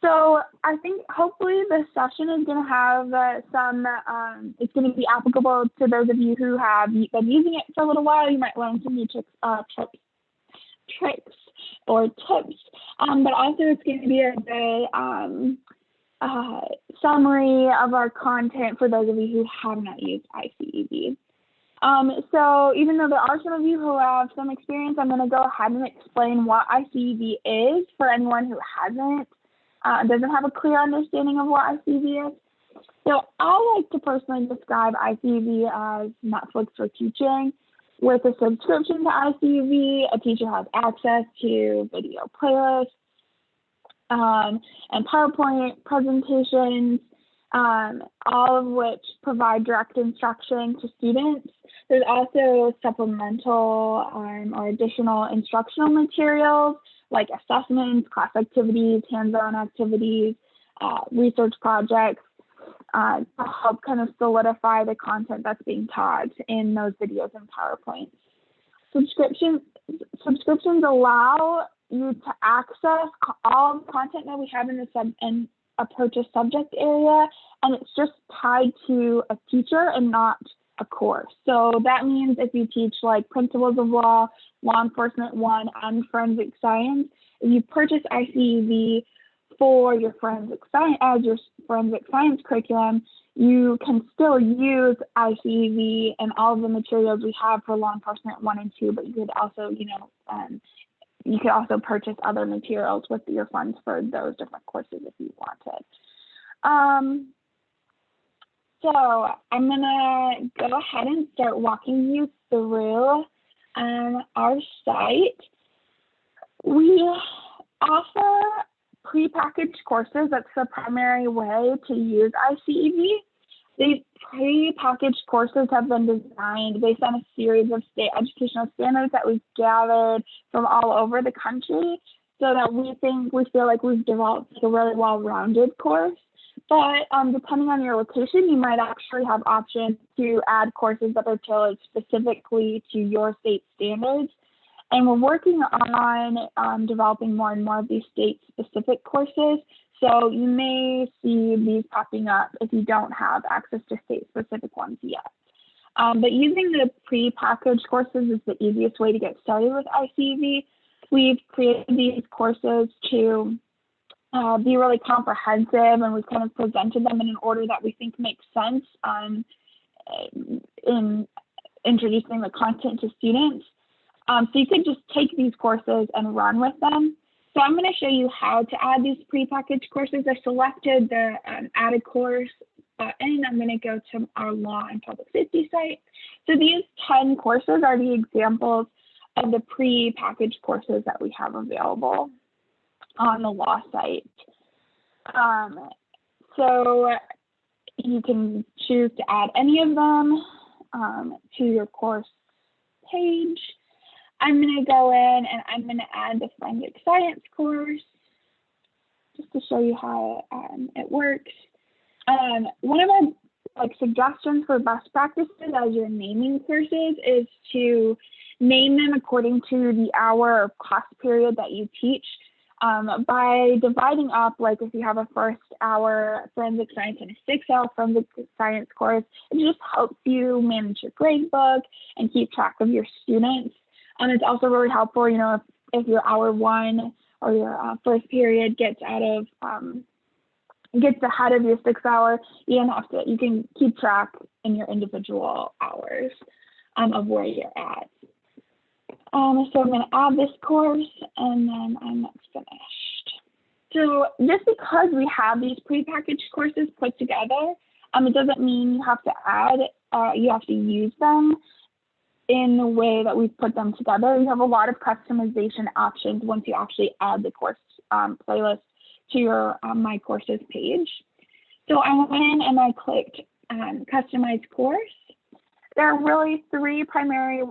So I think hopefully this session is going to have it's going to be applicable to those of you who have been using it for a little while. You might learn some new tricks or tips, but also it's going to be a good summary of our content for those of you who have not used iCEV. So even though there are some of you who have some experience, I'm going to go ahead and explain what iCEV is for anyone who doesn't have a clear understanding of what iCEV is. So I like to personally describe iCEV as Netflix for teaching. With a subscription to iCEV, a teacher has access to video playlists and PowerPoint presentations, all of which provide direct instruction to students. There's also supplemental or additional instructional materials like assessments, class activities, hands-on activities, research projects to help kind of solidify the content that's being taught in those videos and PowerPoints. Subscriptions allow you to access all the content that we have in approach a subject area, and it's just tied to a teacher and not a course. So that means if you teach like Principles of Law, Law Enforcement 1, and Forensic Science, if you purchase iCEV for your forensic science as your forensic science curriculum, you can still use iCEV and all of the materials we have for Law Enforcement 1 and 2, but you could also, you could also purchase other materials with your funds for those different courses if you wanted. So I'm gonna go ahead and start walking you through our site. We offer prepackaged courses. That's the primary way to use iCEV. These prepackaged courses have been designed based on a series of state educational standards that we've gathered from all over the country, so that we feel like we've developed a really well-rounded course. But depending on your location, you might actually have options to add courses that are tailored specifically to your state standards. And we're working on developing more and more of these state-specific courses. So you may see these popping up if you don't have access to state-specific ones yet. But using the pre-packaged courses is the easiest way to get started with iCEV. We've created these courses to be really comprehensive, and we've kind of presented them in an order that we think makes sense in introducing the content to students. So you could just take these courses and run with them. So I'm going to show you how to add these prepackaged courses. I selected the add a course button. I'm going to go to our law and public safety site. So these 10 courses are the examples of the prepackaged courses that we have available on the law site. So you can choose to add any of them to your course page. I'm going to go in and I'm going to add the forensic science course just to show you how it works. One of our suggestions for best practices as you're naming courses is to name them according to the hour or class period that you teach. By dividing up, like if you have a 1st-hour forensic science and a 6-hour forensic science course, it just helps you manage your gradebook and keep track of your students. And it's also really helpful, if your hour 1 or your first period gets ahead of your 6-hour, you can keep track in your individual hours of where you're at. So I'm going to add this course, and then I'm finished. So just because we have these prepackaged courses put together, it doesn't mean you have to use them in the way that we've put them together. You have a lot of customization options once you actually add the course playlist to your My Courses page. So I went in and I clicked Customize Course. There are really 3 primary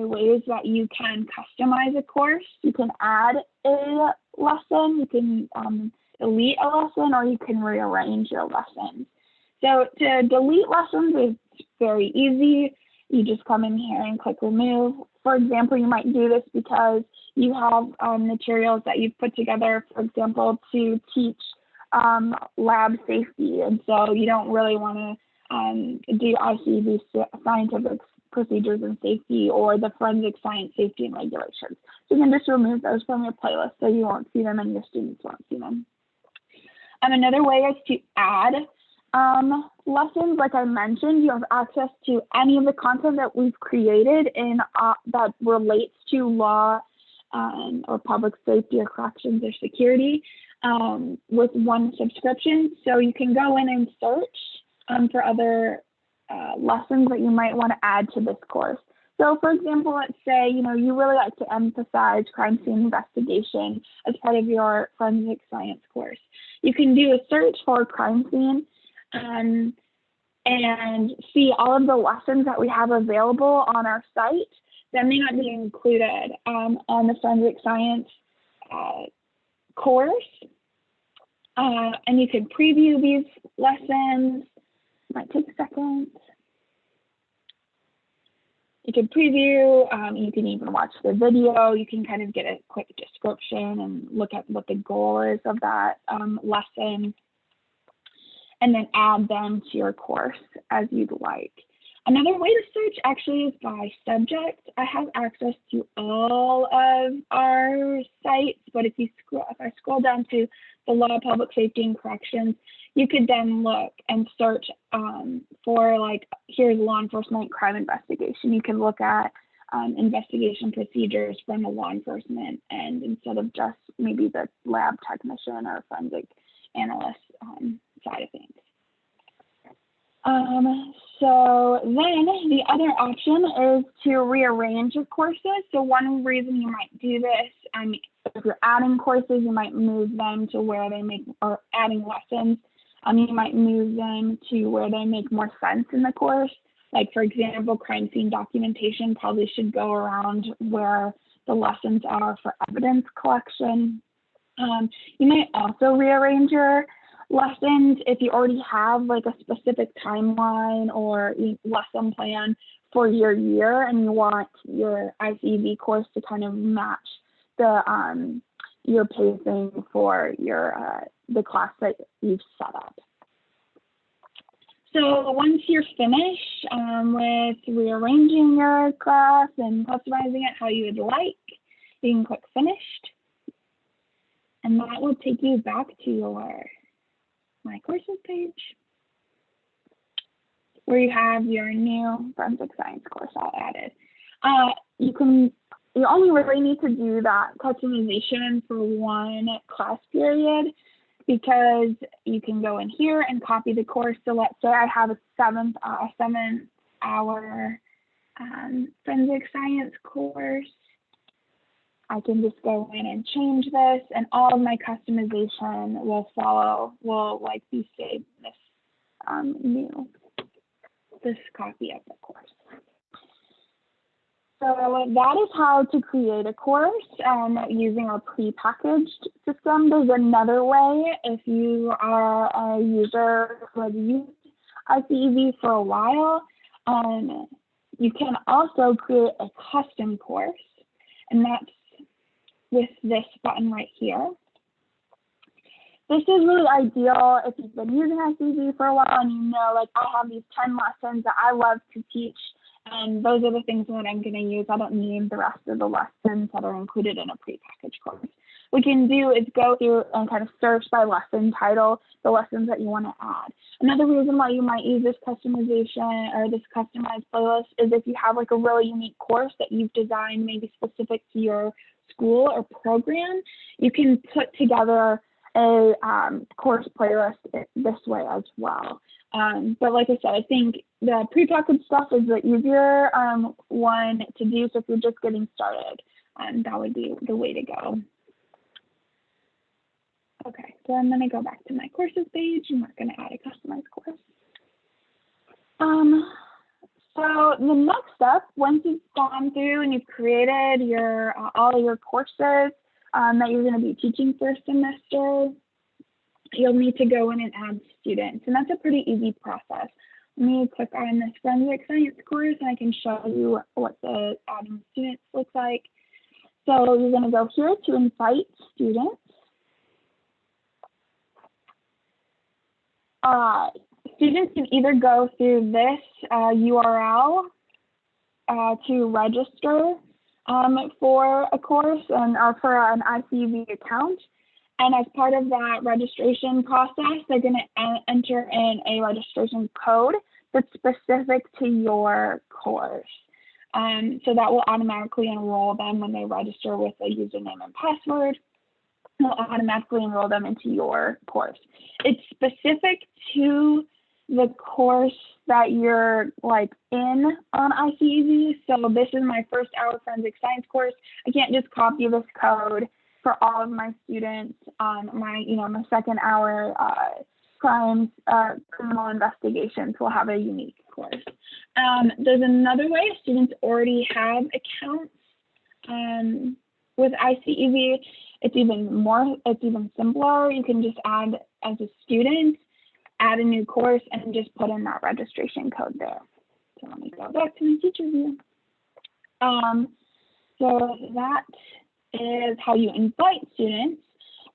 ways that you can customize a course. You can add a lesson, you can delete a lesson, or you can rearrange your lessons. So to delete lessons is very easy. You just come in here and click remove. For example, you might do this because you have materials that you've put together, for example, to teach lab safety. And so you don't really want to do iCEV scientific procedures and safety or the forensic science safety and regulations. So you can just remove those from your playlist so you won't see them and your students won't see them. Another way is to add lessons. Like I mentioned, you have access to any of the content that we've created in that relates to law or public safety or corrections or security with one subscription. So you can go in and search for other lessons that you might want to add to this course. So for example, let's say, you really like to emphasize crime scene investigation as part of your forensic science course. You can do a search for crime scene and see all of the lessons that we have available on our site that may not be included on the forensic science course. And you can preview these lessons. Might take a second. You can preview, you can even watch the video. You can kind of get a quick description and look at what the goal is of that lesson, and then add them to your course as you'd like. Another way to search actually is by subject. I have access to all of our sites, but if I scroll down to the law, public safety, and corrections, you could then look and search for, like, here's law enforcement crime investigation. You can look at investigation procedures from a law enforcement end instead of just maybe the lab technician or forensic analyst side of things. So then the other option is to rearrange your courses. So one reason you might do this, if you're adding courses, you might move them to where they make, or adding lessons, you might move them to where they make more sense in the course. Like, for example, crime scene documentation probably should go around where the lessons are for evidence collection. You might also rearrange your lessons if you already have like a specific timeline or lesson plan for your year and you want your iCEV course to kind of match the your pacing for your the class that you've set up. So once you're finished with rearranging your class and customizing it how you would like, you can click finished, and that will take you back to your My Courses page, where you have your new forensic science course all added. You only really need to do that customization for one class period, because you can go in here and copy the course. So let's say I have a 7-hour forensic science course. I can just go in and change this, and all of my customization will like be saved in this copy of the course. So that is how to create a course using a prepackaged system. There's another way. If you are a user who has used iCEV for a while, you can also create a custom course, and that's with this button right here. This is really ideal if you've been using iCEV for a while and you know, like, I have these 10 lessons that I love to teach, and those are the things that I'm going to use. I don't need the rest of the lessons that are included in a prepackaged course. What you can do is go through and kind of search by lesson title the lessons that you want to add. Another reason why you might use this customization or this customized playlist is if you have like a really unique course that you've designed maybe specific to your school or program, you can put together a course playlist this way as well. But like I said, I think the prepackaged stuff is the easier one to do. So if you're just getting started, that would be the way to go. Okay, so I'm going to go back to my courses page, and we're going to add a customized course. So the next step, once you've gone through and you've created your all of your courses that you're going to be teaching for a semester, you'll need to go in and add students, and that's a pretty easy process. Let me click on this forensic science course and I can show you what the adding students looks like. So you're going to go here to invite students. Students can either go through this URL to register for a course or for an iCEV account. And as part of that registration process, they're going to enter in a registration code that's specific to your course. So that will automatically enroll them when they register with a username and password. It will automatically enroll them into your course. It's specific to the course that you're in on iCEV. So this is my first hour forensic science course. I can't just copy this code for all of my students on my second hour crimes, criminal investigations will have a unique course. There's another way. Students already have accounts with iCEV. It's even simpler. You can just add as a student, add a new course, and just put in that registration code there. So let me go back to my teacher view. So that is how you invite students.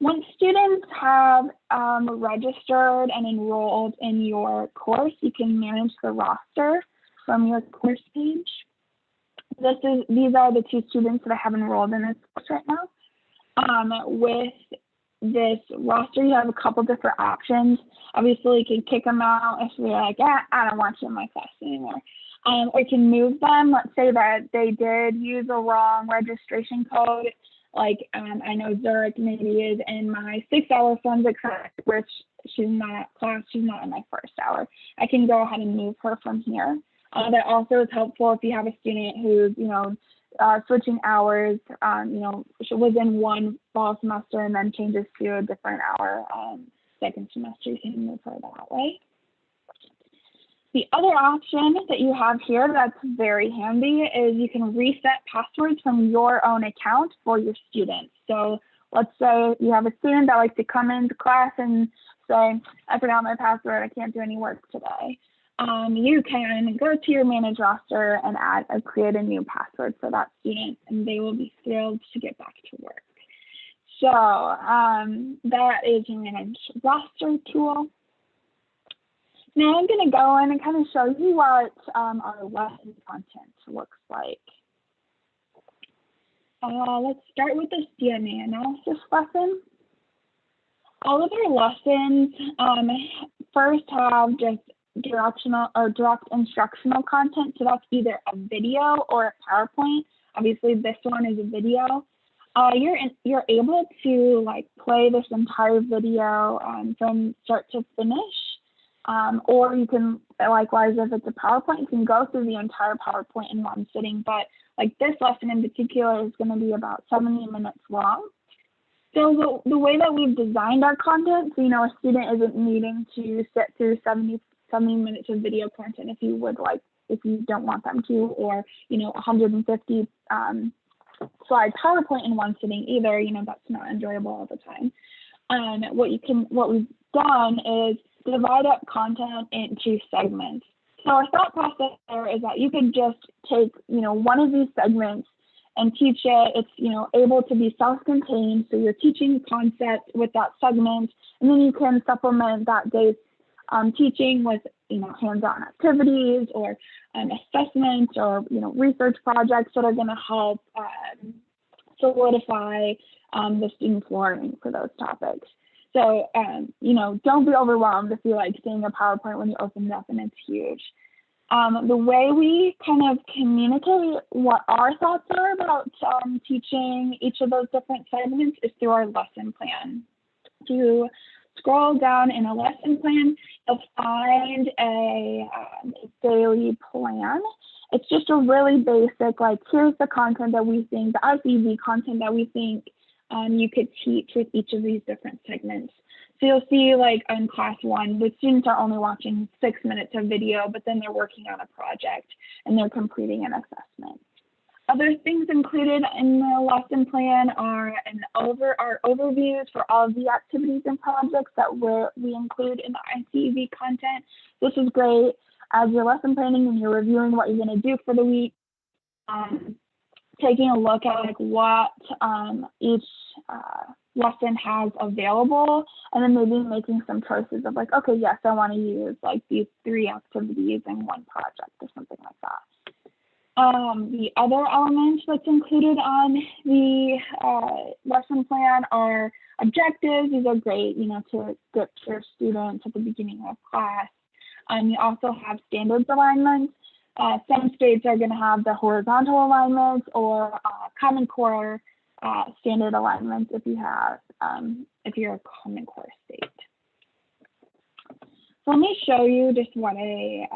Once students have registered and enrolled in your course, you can manage the roster from your course page. These are the 2 students that I have enrolled in this course right now. With this roster, you have a couple different options. Obviously, you can kick them out if you're like, I don't want you in my class anymore. Or you can move them. Let's say that they did use a wrong registration code. I know Zurich maybe is in my 6-hour forensic science, which she's not at class, she's not in my first hour. I can go ahead and move her from here. That also is helpful if you have a student who's, switching hours, she was in one fall semester and then changes to a different hour second semester, you can move her that way. The other option that you have here that's very handy is you can reset passwords from your own account for your students. So let's say you have a student that likes to come into class and say, I forgot my password, I can't do any work today. You can go to your manage roster and create a new password for that student, and they will be thrilled to get back to work. So that is your manage roster tool. Now I'm going to go in and kind of show you what our lesson content looks like. Let's start with this DNA analysis lesson. All of our lessons first have just directional or direct instructional content. So that's either a video or a PowerPoint. Obviously, this one is a video. You're able to play this entire video from start to finish. Or you can, likewise, if it's a PowerPoint, you can go through the entire PowerPoint in one sitting. But this lesson in particular is going to be about 70 minutes long. So the way that we've designed our content, so, a student isn't needing to sit through 70 minutes of video content if you don't want them to, or, 150 slide PowerPoint in one sitting either, that's not enjoyable all the time. What we've done is divide up content into segments. So our thought process there is that you could just take, one of these segments and teach it. It's, able to be self-contained. So you're teaching concept with that segment, and then you can supplement that day's teaching with, hands-on activities or assessments or, research projects that are going to help solidify the student's learning for those topics. So, don't be overwhelmed if you seeing a PowerPoint when you open it up and it's huge. The way we kind of communicate what our thoughts are about teaching each of those different segments is through our lesson plan. If you scroll down in a lesson plan, you'll find a daily plan. It's just a really basic, here's the content that we think, the iCEV content that we think you could teach with each of these different segments. So you'll see in class 1, the students are only watching 6 minutes of video, but then they're working on a project and they're completing an assessment. Other things included in the lesson plan are our overviews for all of the activities and projects that we include in the iCEV content. This is great. as you're lesson planning and you're reviewing what you're going to do for the week, taking a look at like what each lesson has available, and then maybe making some choices of like, okay, yes, I want to use like these 3 activities in one project or something like that. The other elements that's included on the lesson plan are objectives. These are great, you know, to get your students at the beginning of class. You also have standards alignments. Some states are going to have the horizontal alignments or Common Core standard alignments if you have, if you're a Common Core state. So let me show you just what a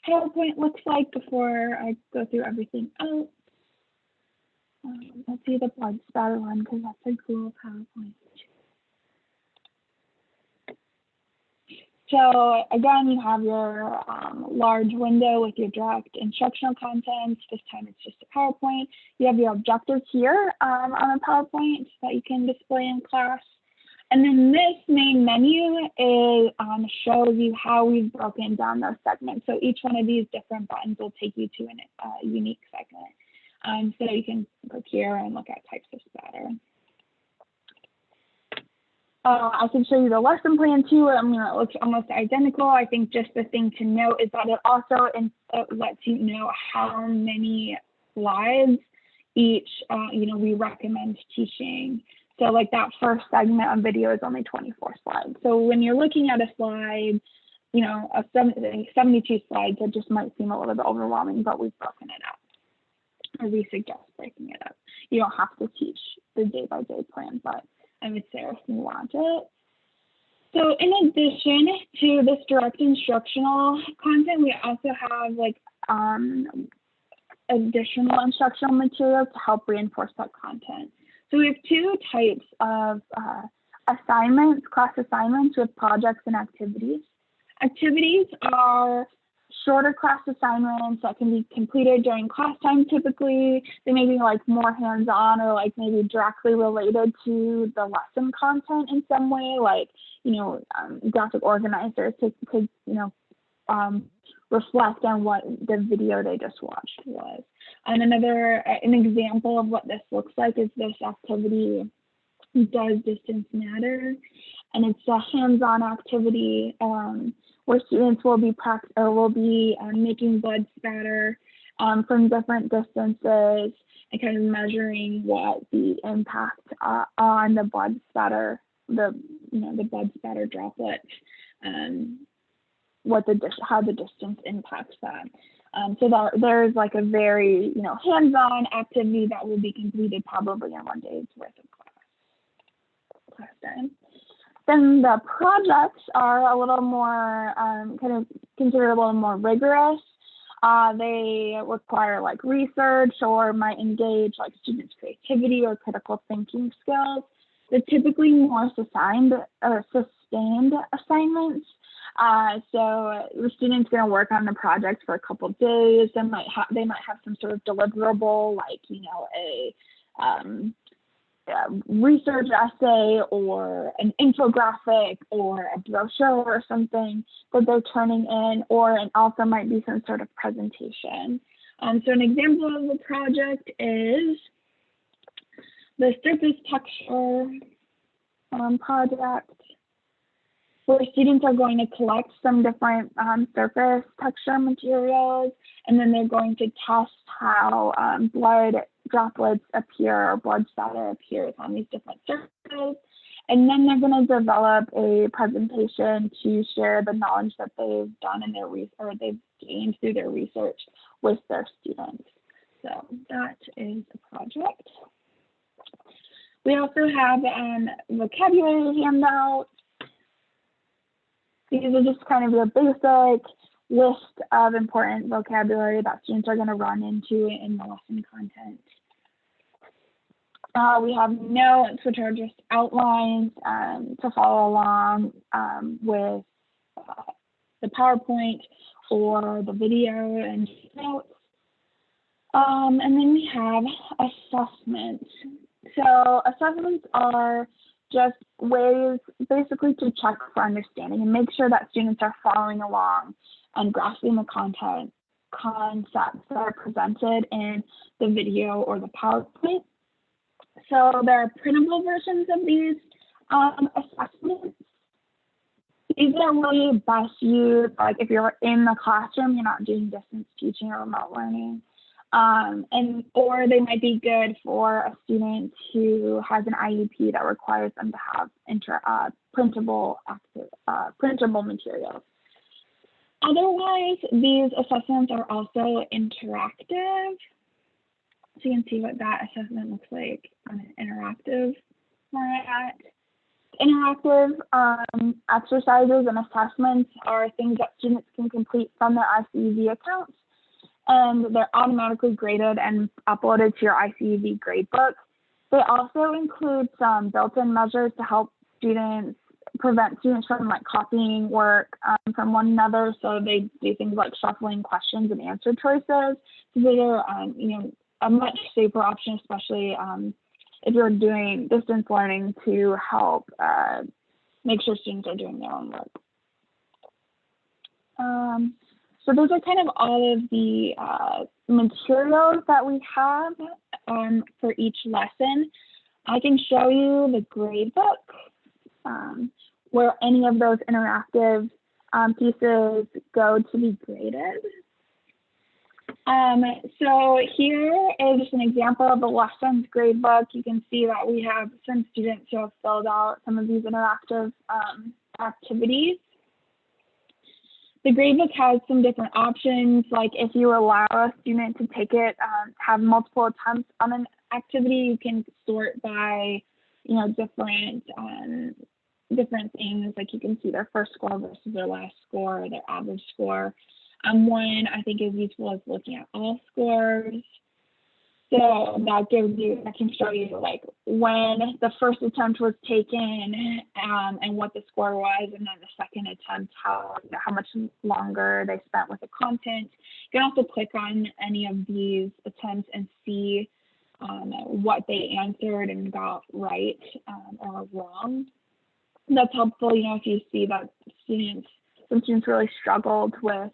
PowerPoint looks like before I go through everything else. Let's see the blood spatter one because that's a cool PowerPoint. So again, you have your large window with your direct instructional content. This time it's just a PowerPoint. You have your objectives here on a PowerPoint that you can display in class. And then this main menu is shows you how we've broken down those segments. So each one of these different buttons will take you to a unique segment. So you can click here and look at types of spatter. I can show you the lesson plan too. I mean, it looks almost identical. I think just the thing to note is that it also lets you know how many slides each, you know, we recommend teaching. So like that first segment of video is only 24 slides. So when you're looking at a slide, you know, 72 slides, it just might seem a little bit overwhelming, but we've broken it up. Or we suggest breaking it up. You don't have to teach the day-by-day plan, but I would say if you want it. So in addition to this direct instructional content, we also have like additional instructional materials to help reinforce that content. So we have 2 types of assignments, class assignments with projects and activities. Activities are shorter class assignments that can be completed during class time typically. They may be like more hands-on or like maybe directly related to the lesson content in some way, like, you know, graphic organizers could you know, reflect on what the video they just watched was. And an example of what this looks like is this activity, Does Distance Matter? And it's a hands-on activity where students will be making blood spatter from different distances and kind of measuring what the impact on the blood spatter, the blood spatter droplets, how the distance impacts that. So there's like a very, you know, hands-on activity that will be completed probably in 1 day's worth of class time. Then the projects are a little more kind of considered a little more rigorous. They require like research or might engage like students' creativity or critical thinking skills. They're typically more sustained assignments. So the student's going to work on the project for a couple of days. They might have some sort of deliverable, like, you know, a research essay or an infographic or a brochure or something that they're turning in, or it also might be some sort of presentation. So an example of a project is the surface texture project, where students are going to collect some different surface texture materials, and then they're going to test how blood droplets appear or blood spatter appears on these different surfaces. And then they're going to develop a presentation to share the knowledge that they've done in their or they've gained through their research with their students. So that is a project. We also have vocabulary handouts. These are just kind of your basic list of important vocabulary that students are going to run into in the lesson content. We have notes, which are just outlines to follow along with the PowerPoint or the video and notes. And then we have assessments. So assessments are just ways basically to check for understanding and make sure that students are following along and grasping the concepts that are presented in the video or the PowerPoint. So there are printable versions of these assessments. These are really best used, like if you're in the classroom, you're not doing distance teaching or remote learning. Or they might be good for a student who has an IEP that requires them to have printable materials. Otherwise, these assessments are also interactive. So you can see what that assessment looks like on an interactive format. Interactive exercises and assessments are things that students can complete from their iCEV accounts, and they're automatically graded and uploaded to your iCEV gradebook. They also include some built-in measures to help prevent students from copying work from one another. So they do things like shuffling questions and answer choices. So they're a much safer option, especially if you're doing distance learning, to help make sure students are doing their own work. So those are kind of all of the materials that we have for each lesson. I can show you the gradebook where any of those interactive pieces go to be graded. So here is just an example of the lessons gradebook. You can see that we have some students who have filled out some of these interactive activities. The gradebook has some different options, like if you allow a student to take it, have multiple attempts on an activity, you can sort by, different things, like you can see their first score versus their last score, or their average score. One I think is useful is looking at all scores. So that can show you like when the first attempt was taken and what the score was, and then the second attempt, how much longer they spent with the content. You can also click on any of these attempts and see what they answered and got right or wrong. That's helpful, if you see that some students really struggled with,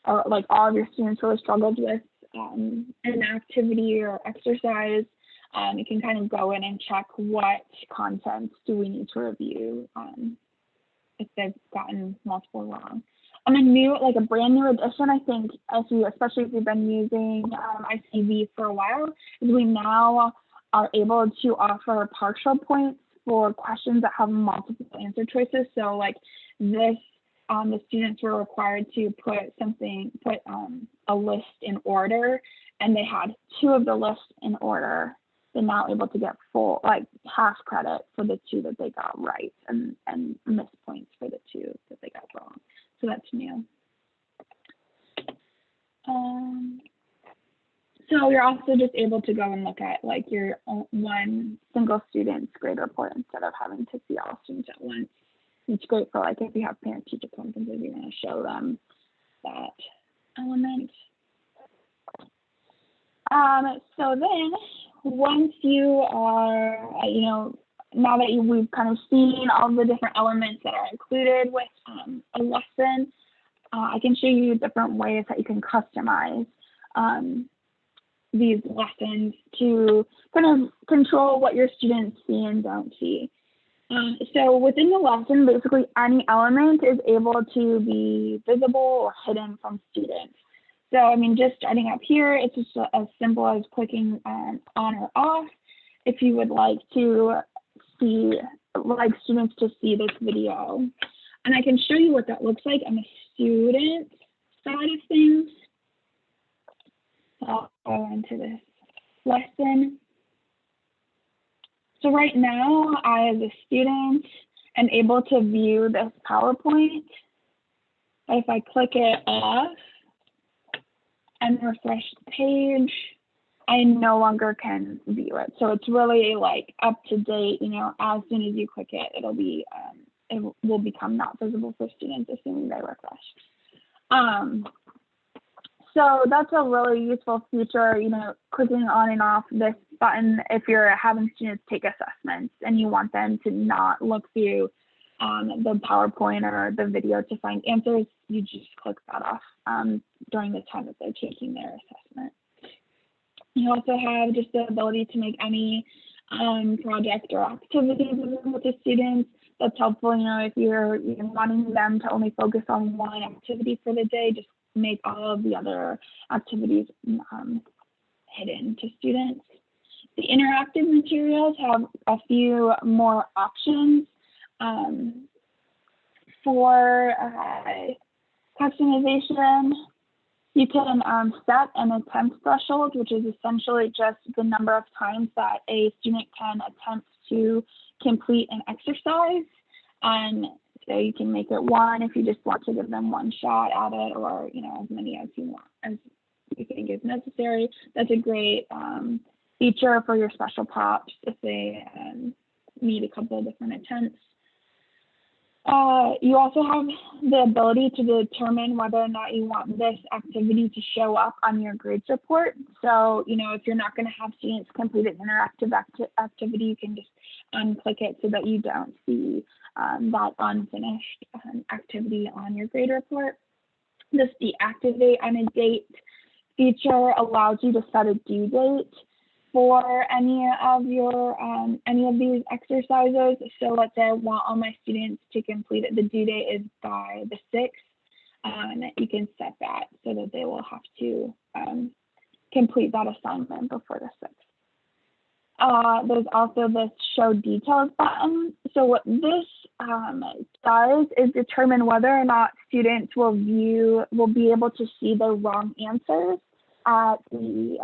or like all of your students really struggled with an activity or exercise, you can kind of go in and check what content do we need to review if they've gotten multiple wrong. A brand new addition, I think, especially if you've been using iCEV for a while, is we now are able to offer partial points for questions that have multiple answer choices. So like this, the students were required to put a list in order, and they had two of the lists in order. They're now able to get full, half credit for the two that they got right, and miss points for the two that they got wrong. So that's new. So you're also just able to go and look at your one single student's grade report instead of having to see all students at once. It's great for if you have parent-teacher conferences, you want to show them that element. So then once you are, now that we've kind of seen all the different elements that are included with a lesson, I can show you different ways that you can customize these lessons to kind of control what your students see and don't see. So within the lesson, basically any element is able to be visible or hidden from students. So, just starting up here, it's just as simple as clicking on or off if you would like students to see this video. And I can show you what that looks like on the student side of things. So I'll go into this lesson. So right now, I, as a student, am able to view this PowerPoint. If I click it off and refresh the page, I no longer can view it. So it's really up to date. As soon as you click it, it will become not visible for students as soon as they refresh. So that's a really useful feature, you know, clicking on and off this button if you're having students take assessments and you want them to not look through the PowerPoint or the video to find answers, you just click that off during the time that they're taking their assessment. You also have just the ability to make any project or activity available to students. That's helpful, you know, if you're wanting them to only focus on one activity for the day, just make all of the other activities hidden to students. The interactive materials have a few more options for customization. You can set an attempt threshold, which is essentially just the number of times that a student can attempt to complete an exercise. So you can make it 1 if you just want to give them 1 shot at it, or you know, as many as you want, as you think is necessary. That's a great feature for your special props if they need a couple of different attempts. You also have the ability to determine whether or not you want this activity to show up on your grades report. So, you know, if you're not going to have students complete an interactive activity, you can just unclick it so that you don't see that unfinished activity on your grade report. This deactivate on a date feature allows you to set a due date for any of these exercises. So let's say I want all my students to complete it. The due date is by the 6th. You can set that so that they will have to complete that assignment before the 6th. There's also this show details button. So what this does is determine whether or not students will be able to see the wrong answers at the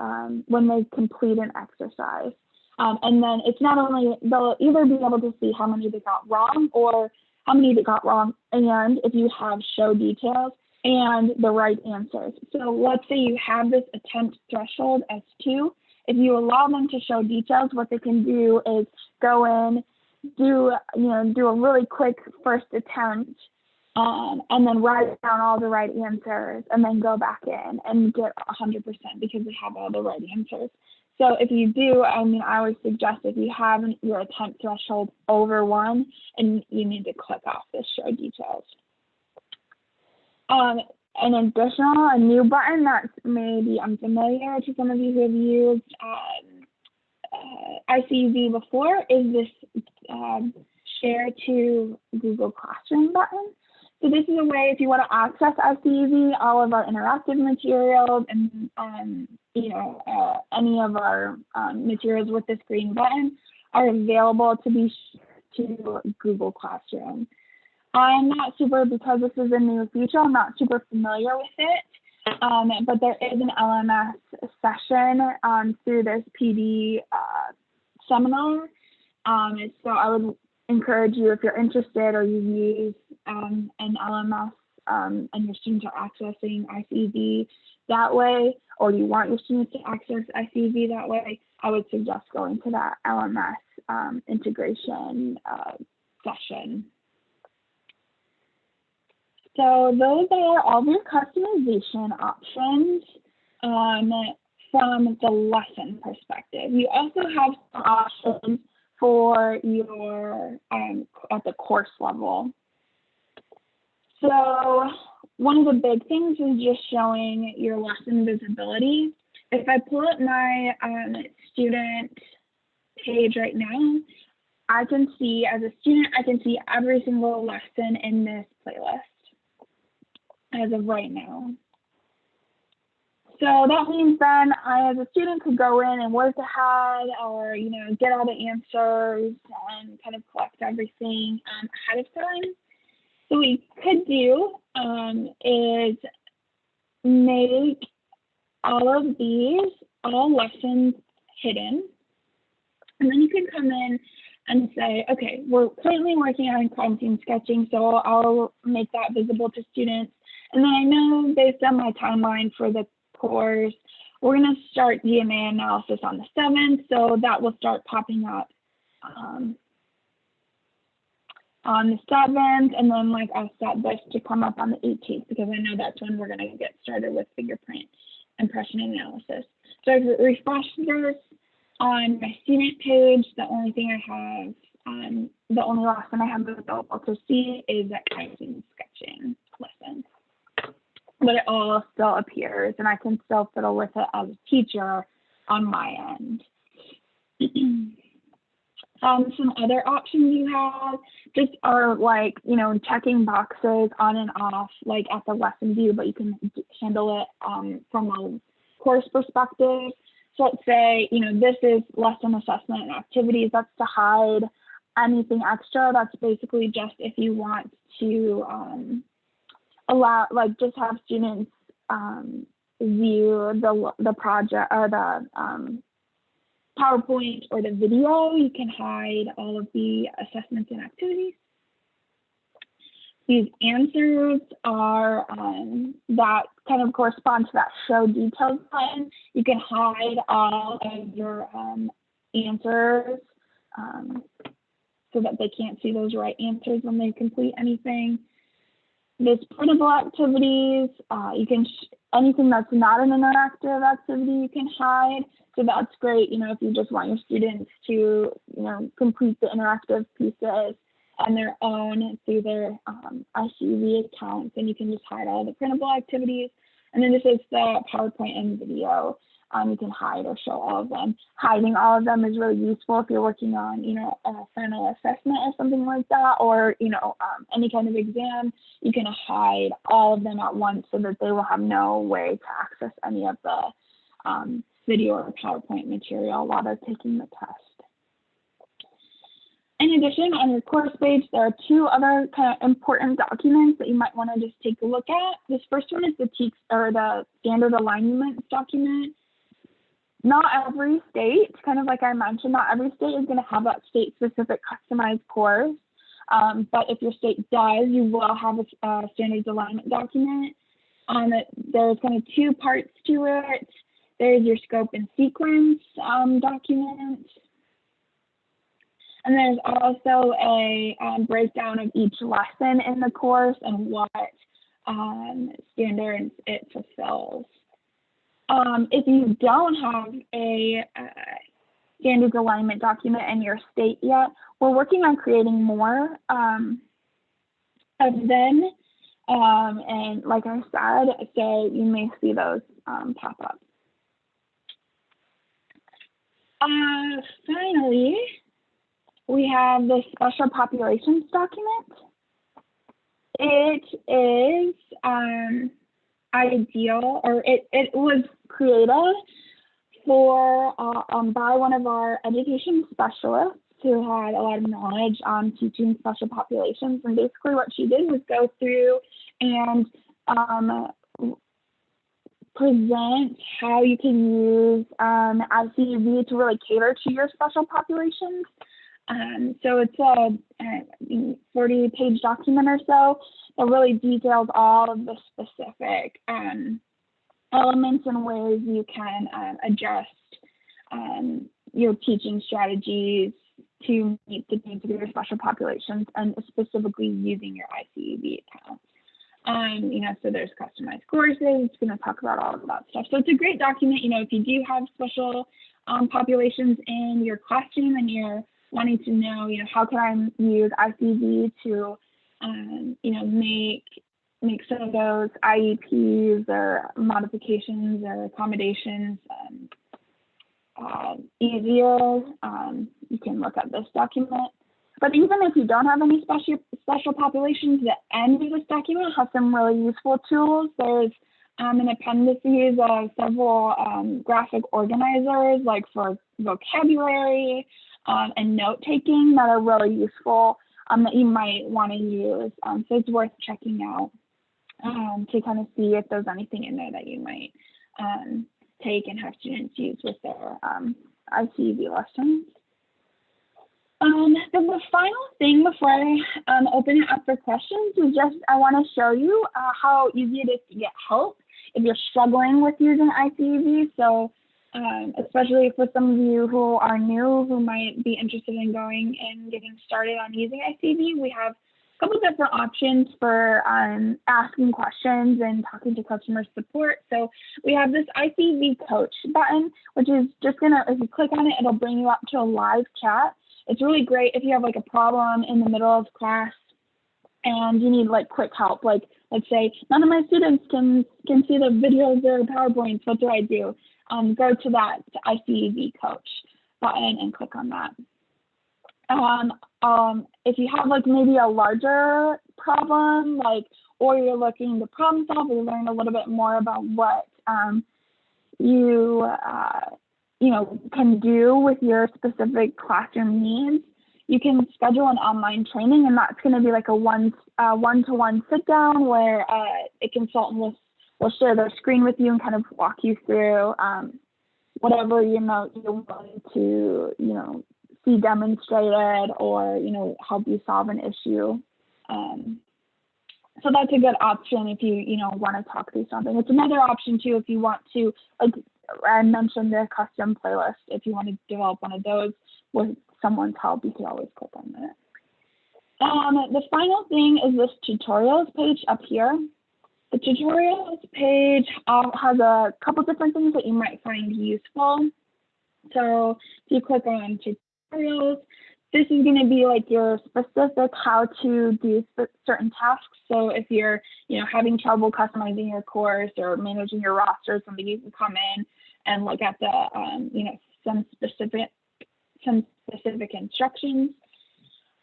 when they complete an exercise. And then it's not only, they'll either be able to see how many they got wrong or how many they got wrong, and if you have show details and the right answers. So let's say you have this attempt threshold as 2. If you allow them to show details, what they can do is go in, do a really quick first attempt, and then write down all the right answers, and then go back in and get 100% because they have all the right answers. So if you do, I always suggest if you have your attempt threshold over 1, and you need to click off this show details. An additional, a new button that may be unfamiliar to some of you who have used iCEV before is this share to Google Classroom button. So this is a way if you want to access iCEV, all of our interactive materials and any of our materials with this green button are available to be to Google Classroom. I'm not super, because this is a new feature, I'm not super familiar with it, but there is an LMS session through this PD seminar. So I would encourage you, if you're interested or you use an LMS and your students are accessing iCEV that way, or you want your students to access iCEV that way, I would suggest going to that LMS integration session. So those are all of your customization options from the lesson perspective. You also have some options for your at the course level. So one of the big things is just showing your lesson visibility. If I pull up my student page right now, I can see, as a student, I can see every single lesson in this playlist as of right now. So that means then I, as a student, could go in and work ahead, or get all the answers and kind of collect everything ahead of time. So what we could do is make all of these, all lessons hidden, and then you can come in and say, okay, we're currently working on crime scene sketching, so I'll make that visible to students. And then I know based on my timeline for the course, we're going to start DNA analysis on the 7th, so that will start popping up on the 7th, and then like I'll set this to come up on the 18th because I know that's when we're going to get started with fingerprint impression analysis. So I've refreshed this on my student page. The only thing I have, the only lesson I have available to see is that iCEV sketching lesson. But it all still appears, and I can still fiddle with it as a teacher on my end. Some other options you have just are like, you know, checking boxes on and off, like at the lesson view, but you can handle it from a course perspective. So let's say, you know, this is lesson assessment and activities. That's to hide anything extra. That's basically just if you want to allow, like, just have students view the project or the PowerPoint or the video. You can hide all of the assessments and activities. These answers are that kind of correspond to that show details button. You can hide all of your answers so that they can't see those right answers when they complete anything. There's printable activities. You can anything that's not an interactive activity you can hide. So that's great, you know, if you just want your students to, you know, complete the interactive pieces on their own through their iCEV accounts, and you can just hide all the printable activities. And then this is the PowerPoint and video. You can hide or show all of them. Hiding all of them is really useful if you're working on, you know, a final assessment or something like that, or, you know, any kind of exam. You can hide all of them at once so that they will have no way to access any of the video or PowerPoint material while they're taking the test. In addition, on your course page, there are two other kind of important documents that you might want to just take a look at. This first one is the standard alignments document. Not every state, kind of like I mentioned, not every state is going to have that state-specific customized course. But if your state does, you will have a standards alignment document. There's kind of two parts to it. There's your scope and sequence document. And there's also a breakdown of each lesson in the course and what standards it fulfills. If you don't have a standards alignment document in your state yet, we're working on creating more of them. And like I said, so you may see those pop up. Finally, we have the special populations document. It is ideal, or it was created for by one of our education specialists who had a lot of knowledge on teaching special populations. And basically what she did was go through and present how you can use iCEV to really cater to your special populations. So it's a 40-page document or so that really details all of the specific elements and ways you can adjust your teaching strategies to meet the needs of your special populations, and specifically using your iCEV account. You know, so there's customized courses. It's going to talk about all of that stuff. So it's a great document. You know, if you do have special populations in your classroom and you're wanting to know, you know, how can I use iCEV to, you know, make some of those IEPs or modifications or accommodations easier, you can look at this document. But even if you don't have any special populations, the end of this document has some really useful tools. There's an appendices of several graphic organizers, like for vocabulary and note-taking, that are really useful that you might want to use. So it's worth checking out to kind of see if there's anything in there that you might take and have students use with their iCEV lessons. Then the final thing before I open it up for questions is just I want to show you how easy it is to get help if you're struggling with using iCEV. So especially for some of you who are new, who might be interested in going and getting started on using iCEV. We have a couple different options for asking questions and talking to customer support. So we have this iCEV coach button, which is just gonna, if you click on it, it'll bring you up to a live chat. It's really great if you have like a problem in the middle of class and you need like quick help. Like, let's say none of my students can see the videos or PowerPoints. What do I do? Go to that iCEV coach button and click on that. If you have like maybe a larger problem, like, or you're looking to problem solve or learn a little bit more about what you can do with your specific classroom needs, you can schedule an online training, and that's going to be like a one-to-one sit down where a consultant will share their screen with you and kind of walk you through whatever you're willing to see demonstrated, or help you solve an issue. So that's a good option if you want to talk through something. It's another option too if you want to, like I mentioned, the custom playlist. If you want to develop one of those with someone's help, you can always click on that. The final thing is this tutorials page up here. The tutorials page has a couple different things that you might find useful. So if you click on tutorials, this is going to be like your specific how to do certain tasks. So if you're having trouble customizing your course or managing your roster, something, you can come in and look at the some specific instructions.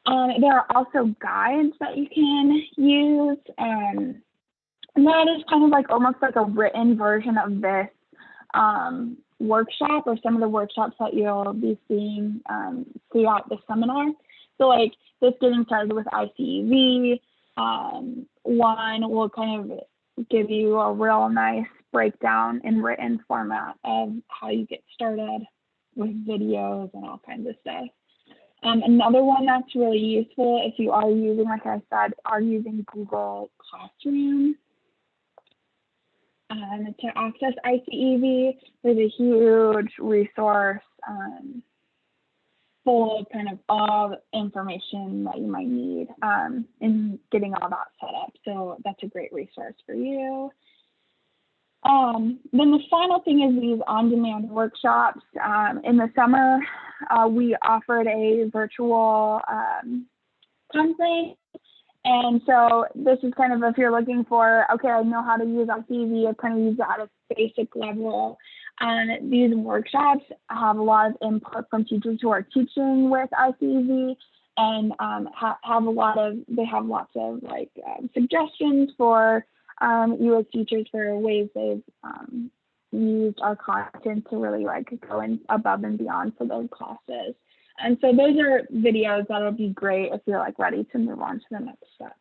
There are also guides that you can use, and that is kind of like almost like a written version of this workshop, or some of the workshops that you'll be seeing throughout the seminar. So like this getting started with iCEV, one will kind of give you a real nice breakdown in written format of how you get started with videos and all kinds of stuff. Another one that's really useful if you are using, like I said, using Google Classroom. To access iCEV, there's a huge resource full of kind of all the information that you might need in getting all that set up. So that's a great resource for you. Then the final thing is these on-demand workshops. In the summer, we offered a virtual conference. And so this is kind of if you're looking for, okay, I know how to use iCEV, I've kind of used it at a basic level. And these workshops have a lot of input from teachers who are teaching with iCEV, and have lots of like suggestions for you as teachers for ways they've used our content to really like go in above and beyond for those classes. And so those are videos that'll be great if you're like ready to move on to the next step.